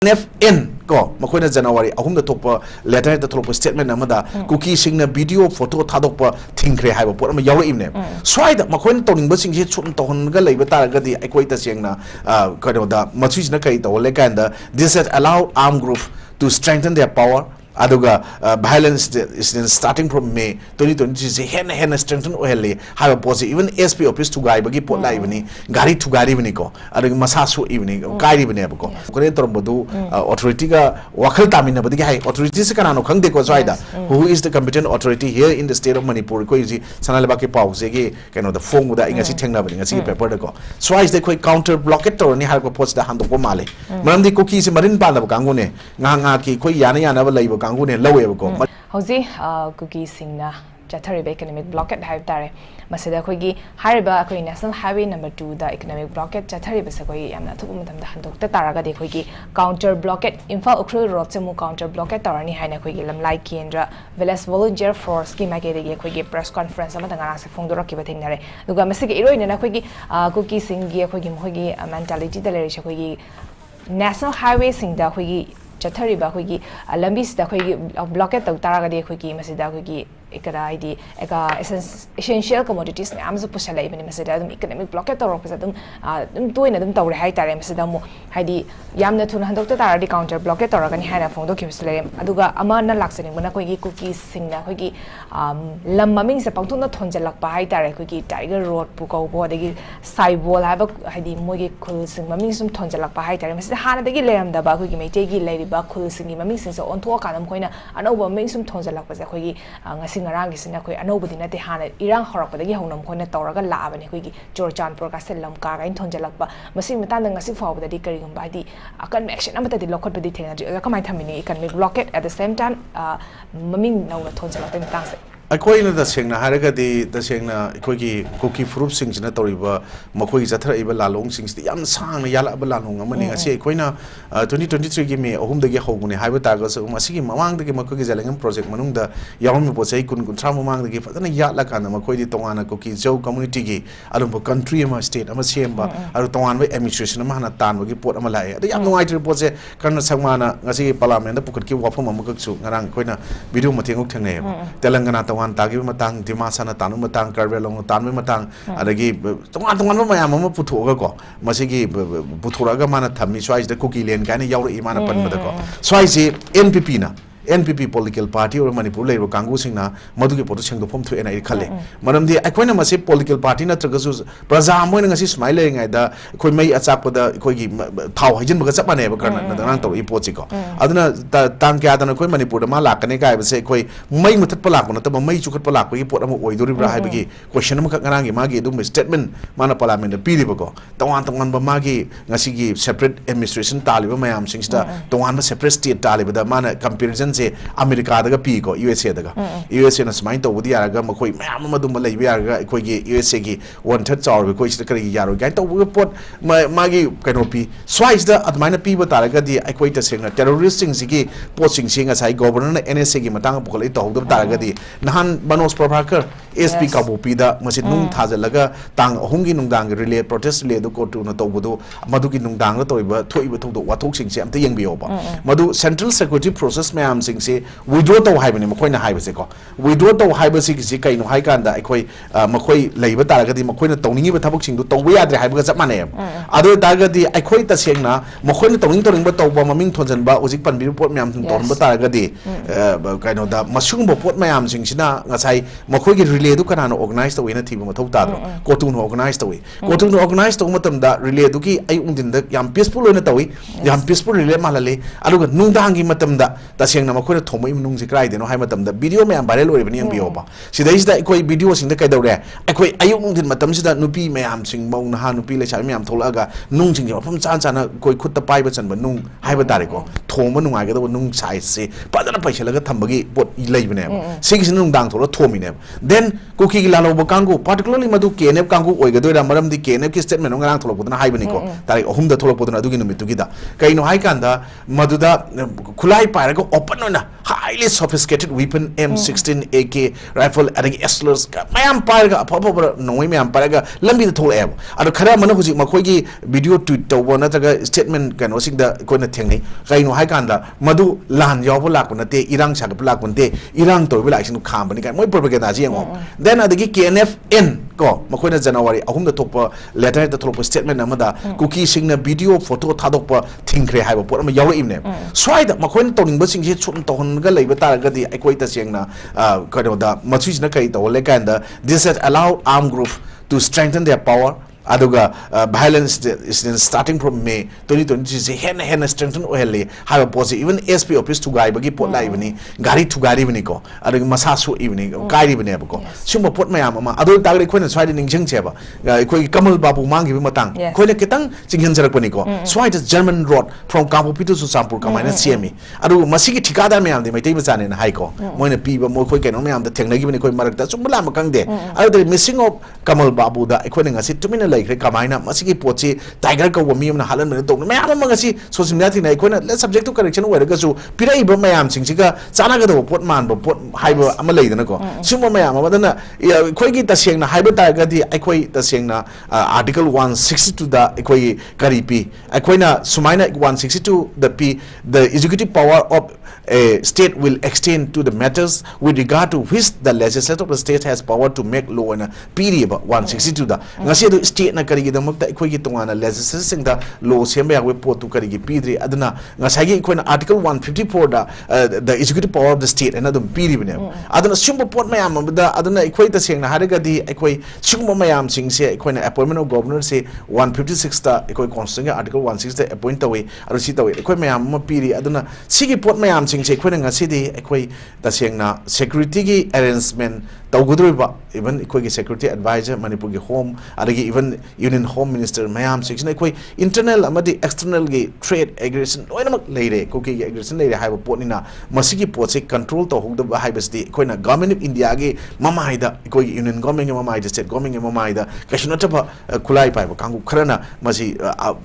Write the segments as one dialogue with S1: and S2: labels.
S1: FN ko makhoi na January ahum da thokpa letter da thokpa statement amada cookie sing na video photo thadokpa thingkre haiba pot ama yaw imne swai da makhoi na toning ba sing je chum tohon ga leiba tar ga di akoi ta sing na kano da machi na kai to le kan da this has allowed armed group to strengthen their power aduga violence is starting from May 2020 se hen strengthen ohele have a positive even SP office to gai bagi pot lai bani gari to gari bani ko aduga masa su evening gari bani ko kore torbodu authority ga wakhal tamina badi hai authority se kana no khang de ko zaida who is the competent authority here in the state of Manipur ko ji sanale ba ke pau se ge kano the phone da inga si thengna bani ngasi paper da ko so is the counter blockade to ni har ko post da handok ko male maram di cookie se marin pa da kangu ne nga ki koi yana ba lai kangu ne lawe ko
S2: hoji cookie singna chathari economic blockade hai tare masida khoi gi hariba khoi national highway number 2 da economic blockade chathari basa khoi yamna thup matam da handok ta taraga de khoi gi counter blockade Imphal Ukhruil road se mu counter blockade tarani haina khoi gi lamlai kendra village volunteer force ki mage de khoi gi press conference ama da ngara se phongdora ki bathingnare duga masigi iroi na khoi gi cookie sing gi khoi gi mentality da le khoi gi national highway sing da khoi gi chathari ba khoi gi lambi sida khoi gi blockade ta taraga de khoi gi masida khoi gi ekara id eka essential commodities me amzu pusala ibani masida dum economic blockade to rok dum toina dum tawre hai tare masida mo haidi yamna thuna handok ta taradi counter blockade to ragani haina phongdo khibsle aduga ama na laksani bana khoi gi cookies singna khoi gi lam maming se pangthuna thonjalak pa hai tare khoi gi tiger road pu ko bo dagi saibol ha ba haidi moi gi khul sing maming sum thonjalak pa hai tare masida hana dagi leram da ba khoi gi meite gi leiri ba khul sing gi maming sing se on thoka nam khoina anoba maming sum thonjalak pa se khoi gi ngasi ngarang gisina khoi anobudi na te hana irang horak padagi honam khoina tawraga laabani khoi gi chorchan prokasel lam ka ga in thonjalak ba masi mata na ngasi fawbada di kari gum ba di akan action amata di lokhot badi thena ji kamai thamini economic blockade at the same time maming nauna thonjalak te tang se
S1: akoi na da sengna haraga di da sengna akoi gi cookie fruit sing jina toriba makoi jathra iba lalong sing sti yam sang na yala ba lalong amani ase akoi na 2023 gi me ahum dagi hogune haiba ta ga so masigi mamang dagi makoi gi jalengam project manung da yawm mi posai kun tra mamang dagi fadana yala kana makoi di tongana cookie jo community gi alum country ama state ama semba aru tongan ba administration ama na tan gi pot ama lai adu yam nuai tri pot se karna sangmana ngasi parliament da pukut ki wafam ama ka chu ngarang koi na video mathengok thengne telangana tagi matang dimasa na tanu matang karvelong tanu matang adagi tongan mayam ama puthoga ko masigi puthoraga mana thammi swai da cookie len kana yaw ri mana pan mada ko swai si NPP na NPP political party or Manipur lay kangu singna madugi poto sengdo phom thu ena khale manam di akoina mase political party na tragasu praja moina ngasi smile ngai da khoi mai achak pada khoi gi thau hajin baga chapane ba karna na nang to ipo chi ko aduna tang kya da khoi Manipur da ma lakane kai ba se khoi mai muthat pala ko na ta mai chukhat pala ko gi pot am oidori bra hai bagi question ma ngarang gi ma gi dum statement mana parliament da piri ba ko tongan ba ma gi ngasi gi separate administration taliba mayam singsta tongan ba separate state taliba da mana comparison se America daga pi ko USA daga USA na smai to budi araga makoi mayam madum lai bi araga koi gi USA gi 1/3 chawr ko isi kari yaro gai to pot magi kano pi swais da admaina pi ba taraga di koi ta sengna terrorist sing sigi pot sing singa sai governor na NSA gi matang pukal to hudam taraga di nahan Banos Prabhakar SP kabu pi da masit nung thajalaga tang ahum gi nungdang relay protest le do ko tu na to budu madu gi nungdang la toiba thoiba thodo wathok sing se amta yengbiyo ba madu central security process mayam sing se withdraw to haibani makoi na haiba se ko withdraw to haiba si gi kai no hai kan da akoi makoi leiba taraga di makoi na tawningi ba thabuk sing du tawba yadre haiba ga chapmane adu taraga di akoi ta sengna makoi na tawning ba tawba maming thonjan ba ojik pan bi report mayam thun ton ba taraga di kai no da masung ba pot mayam sing sina ngasai makoi gi relay du kana no organize to wena thiba mathau ta do ko tu no organize to we ko tu no organize to matam da relay du ki ai ungdin da yam peaceful na tawi yam peaceful relay malale aluga nungdang gi matam da ta sengna makoi na thomai nung se krai de no hai matam da video mayam viral ori bani yang biyo ba sidai da koi video sing da kai dawre akoi ayuk nungdin matam sida nupi mayam sing mau na ha nupi le chai mayam thola ga nung sing fam chan chan na koi khut ta pai ba chan ba nung hai ba tare ko थोम नुंगाइगदब नुंग size से पदना पैसलगा थंबगी पोट लेबने सिगिसिन नुंगदांग थोला थोमिने देन कुकी की लालोब कांगू पार्टिकुलरली मधु केनेब कांगू ओइगदोइरा मरमदि केनेब की स्टेटमेंट नोंगांग थोलपदना हाइबनिको तारिक अहुमदा थोलपदना अदुगी नुमितुगिदा कइनो हाइकांदा मधुदा खुलाई पाइरगा ओपन ओइना highly sophisticated weapon M16 AK rifle adagi SLRs ka mayam pairaga apapa noi mayam pairaga lambi da thol ab ado khara mana huji makhoi gi video tweet tawba nataga statement kano sing da koina thengnai kaino hai kan da madu lan yaw bu lak nate irang sa ga lak nate irang toy bu lak sing kham bani kai moi propaganda ji ngo then adagi KNFN ko makhoi na January ahum da thokpa letter da thokpa statement amada cookie sing na video photo thadokpa thingkre haiba pot ma yaw imne swai da makhoi na toning ba sing ji chun to ga leiba taragadi aikoi ta sengna kano da machis na kai to le kan da this has allowed armed group to strengthen their power aduga violence is starting from May 2020 hen strengthen ohele have a positive even SP office to gai bagi pot lai bani gari to gari bani ko aduga masa su ibni gari bani ko sumba pot mayam ama adu tagre khoina swai ning jing cheba khoi Kamal Babu mangi bi matang khoina kitang chinghan jarak bani ko swai the German road from Kampupi to Sampur kamaina CME adu masigi thikada mayam de mai tei bachane na hai ko moina pi ba mo khoi keno mayam da thengnagi bani khoi marak da sumbala makang de adu the missing of Kamal Babu da khoina ngasi tumina like kamaina masigi pochi tiger ka wami amna halan mena tong mayam amangasi social media thina ikhoina let subject to correction oiraga su pirai ba mayam singsiga chana ga do pot man ba pot haiba ama leidana ko summa mayam amadana khoi gi tasengna haiba ta ga di ikhoi tasengna article 162 da ikhoi karipi ikhoina sumaina 162 the executive power of a state will extend to the matters with regard to which the legislature of the state has power to make law in a period 162 da ngasi do state na kari gi damakta ikoi gi tongana legislature sing da law semba ya we potu kari gi pidri aduna ngasai gi ikoi na article 154 da the executive power of the state and adum piri bine aduna sumba pot mayam da aduna ikoi ta seng na haraga di ikoi sumba mayam sing se ikoi na appointment of governor se 156 da ikoi constitution article 16 da appoint tawe aru si tawe ikoi mayam ma piri aduna sigi pot mayam sing se ikoi na ngasi di ikoi ta seng na security gi arrangement tawgudriba even ikoi gi security advisor manipur gi home adagi even union home minister mayam section ikoi internal amadi external gi trade aggression loinamak leire koki gi aggression leire haiba potnina masigi potse control to hogda haibasdi ikoi na government of India gi mamaida ikoi union government gi mamaida state government gi mamaida kashinataba kulai paiba kangu kharana masi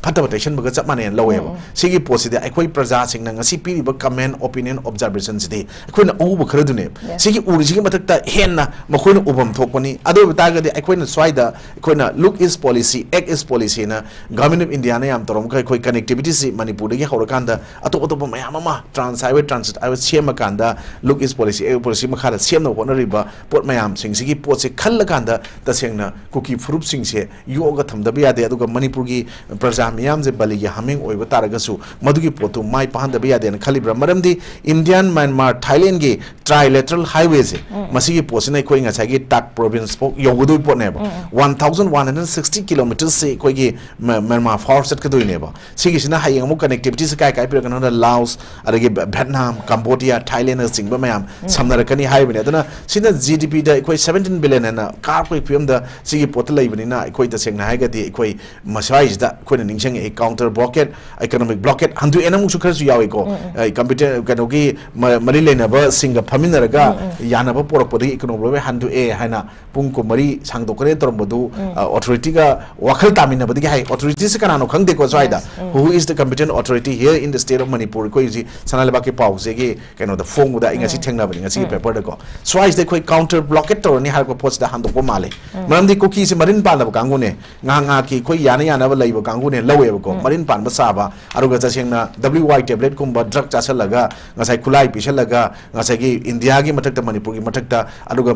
S1: phataba tension baga chapmane laweba sigi potse de ikoi praja sing na ngasi piri ba comment opinion observations de ikoi na ubu kharadune sigi uriji gi matakta henna makhoi na ubam thokpani adu bitagadi ikoi na swaida ikoi na look is policy act is policy na government of India na yam torom kai connectivity si manipur gi horakanda atop mayam ama trans highway transit I was sema kanda look is policy act policy makhara sem no honoriba pot mayam sing sigi pot se khalla kanda ta sengna cookie fruit sing se yoga thamda bi ade aduga manipur gi praja miyam je bali gi haming oiba taragasu madugi potu mai pahanda bi ade na khalibra maramdi Indian Myanmar Thailand gi trilateral highway se masigi posina ikoi nga gi tak province pok yogudu pot ne 1160 kilometers se ikoi gi Myanmar far set kadoi ne ba sigi sina hayeng mu connectivity se kai pira kana Laos adagi Vietnam Cambodia Thailand singba mayam samnarakani highway ne adana sina GDP da ikoi 17 billion na kar koi pm da sigi pot laibani na ikoi ta sengna haiga di ikoi masai da ikoi na ningsang a counter blockade economic blockade handu enam su khar su yawi ko computer kanogi mari lena ba singa phaminaraga yana ba porok podi economic handu e haina pung ko mari sang do kare torbodu authority ga wakhal tamina badi hai authority se kana no khangde ko swaida who is the competent authority here in the state of Manipur ko ji sanaleba ke pau se ge kano the phone da ingasi thengna bani ngasi paper da ko swais de koi counter blockade tor ni har ko post da hando ko male maram di ko ki se marin pan da kangu ne nga ki koi yana ba laiba kangu ne lawe ko marin pan ba sa ba aruga ja sengna WY tablet kumba drug chasalaga ngasai khulai pisalaga ngasai gi India gi matak da Manipur gi matak da aruga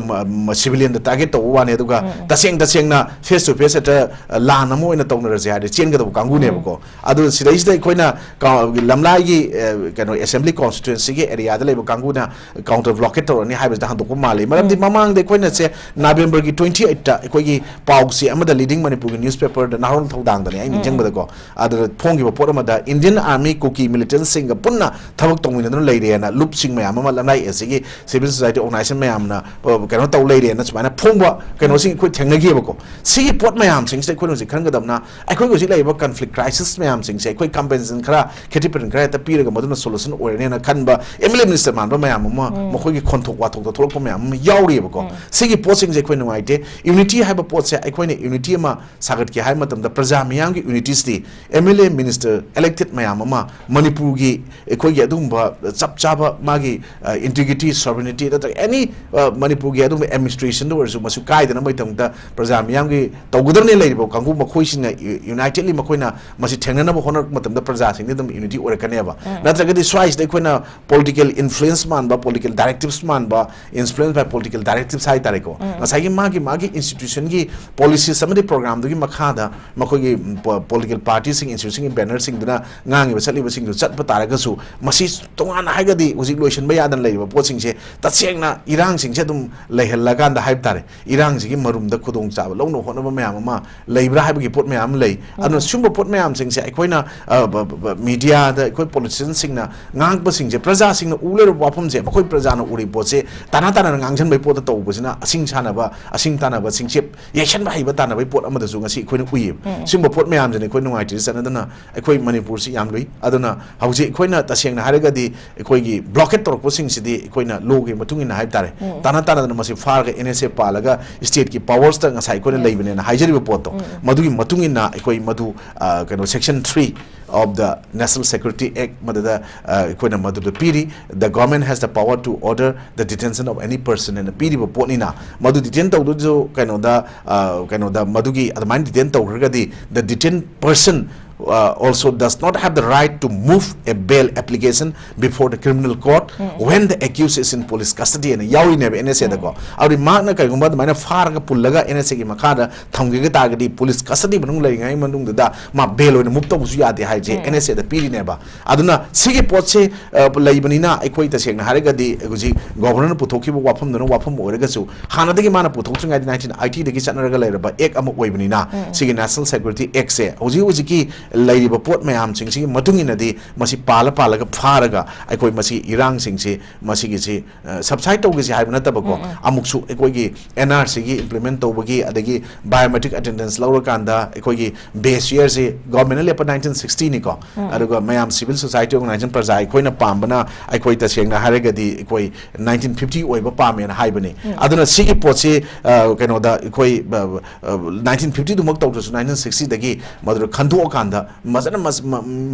S1: civilian da target to wane aduga taseng na face to face at la namo ina tong na ja de chen ga do kangu ne ko adu sidai sidai koina lamlai gi kano assembly constituency gi area da lebo kangu na counter blockade to ni haibes da han do ko male maram di mamang de koina se November gi 28 ta ko gi pau si amada leading Manipur gi newspaper da naron thodang da ni ai ni jeng ba ko adu phong gi por ma da Indian army cookie militant sing punna thabak tong ni na leire na loop sing ma ama lamlai ese gi civil society organization ma amna kano tau leire na sumana phongba kano sing khoi thengnagi bako sigi pot mayam sing se khoi no si khan gadamna akhoi go si laiba conflict crisis mayam sing se khoi compensation khara kheti pen khara ta piraga maduna solution oirene na khanba MLA minister man ba mayam ma makhoi gi khonthok wa thok to tholok pa mayam yauri bako sigi pot sing se khoi no aite unity haiba pot se akhoi ne unity ma sagat ki hai matam da praja mayam gi unity sti MLA minister elected mayam ma manipur gi akhoi gi adum ba chap chaba magi integrity sovereignty that any manipur gi adum administration do so masu kai da na mai tam da praja mayam gi tawgudar ne leibo kangu makhoi sing unitedly makhoi na masi thengna na honor matam da praja sing dum unity or kaneba natraga di swice de khoi na political influence man ba political directives man ba influence by political directives hai tare ko nasai gi magi institution gi policy samadi program do gi makha da makhoi gi political parties sing institution gi banner sing duna ngang ba sali ba sing du chat pa tare ga su masi tongan hai ga di uji lotion ba yadan leiba po sing se ta seng na irang sing se dum leihel la kan da hai tare irang ji gi marum da khudong cha ba longno hona ba mayam ma leibra hai ba gi pot mayam lei anu sumba pot mayam sing se akhoi na media da akhoi politicians sing na ngang ba sing je praja sing na uler wafam je makhoi praja na uri po se tana ngang jan bai pot ta to sina asing chana ba asing tana ba sing chep yection ba hai ba tana bai pot ama da su ngasi akhoi na ui sumba pot mayam je ne akhoi nungai ti sana dana akhoi manipur si yam lui aduna hauji akhoi na taseng na haraga di akhoi gi blockade tor ko sing si di akhoi na lo gi matung ina hai tare tana na masi far ga NSA palaga state ki powers ta ngasai akhoi na leibene na haijari ba pot to madugi matung ina akhoi madu kano section 3 of the National Security Act madada akhoi na madu piri the government has the power to order the detention of any person and piri ba pot ni na madu detain tau do kano da madugi adman detain tau ga di the detained person also does not have the right to move a bail application before the criminal court when the accused is in police custody and yawi ne NSA da ko auri ma na kai gumba mana far ga pullaga NSA gi makada thamge ga tagadi police custody banung lai ngai manung da ma bail oina mukta busu ya de hai je NSA da piri ne ba aduna sigi pot se lai bani na aikoi ta seng na hare ga di guji governor puthoki bu wafam no wafam ore ga su hana da gi mana puthok chung 19IT da gi chanara ga lai ba ek am oi bani na sigi National Security Act se uji ki leiba pot mayam sing si matung ina di masi pala ga pharaga aikoi masi irang sing si masi gi si subside to gi si haibna ta bako amuksu aikoi gi NRC gi implement to bagi adagi biometric attendance laura kanda aikoi gi base year se government le pa 1960 ni ko aduga mayam civil society organization praja aikoi na pambana aikoi ta seng na harega di aikoi 1950 oi ba pame na haibani aduna sigi pot se kano da aikoi 1950 du mak to 1960 dagi madru khandu kanda masana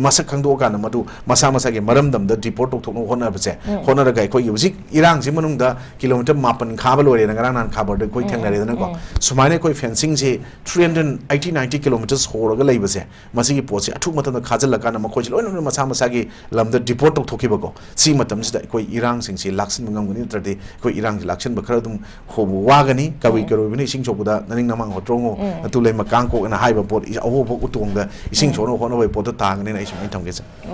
S1: masak khangdo kana madu masa ge maram dam da report tok thok no hona bse hona ra gai koi yusik irang ji manung da kilometer mapan khabal ore na ngarang nan khabar de koi thengna re na ko sumaine koi fencing je 380-90 kilometers hor ga leibase masi gi poche athu matam da khajal la kana makoi loi no masa ge lam da report tok thoki bako si matam sida koi irang sing si laksin ngam gani trade koi irang ji laksin ba khara dum hobu wa gani kawi karo bini sing chokuda naning namang hotrongo atu le makang ko na haiba pot awo bo utong da ising chono hono bai pot ta ngani na ising tham ge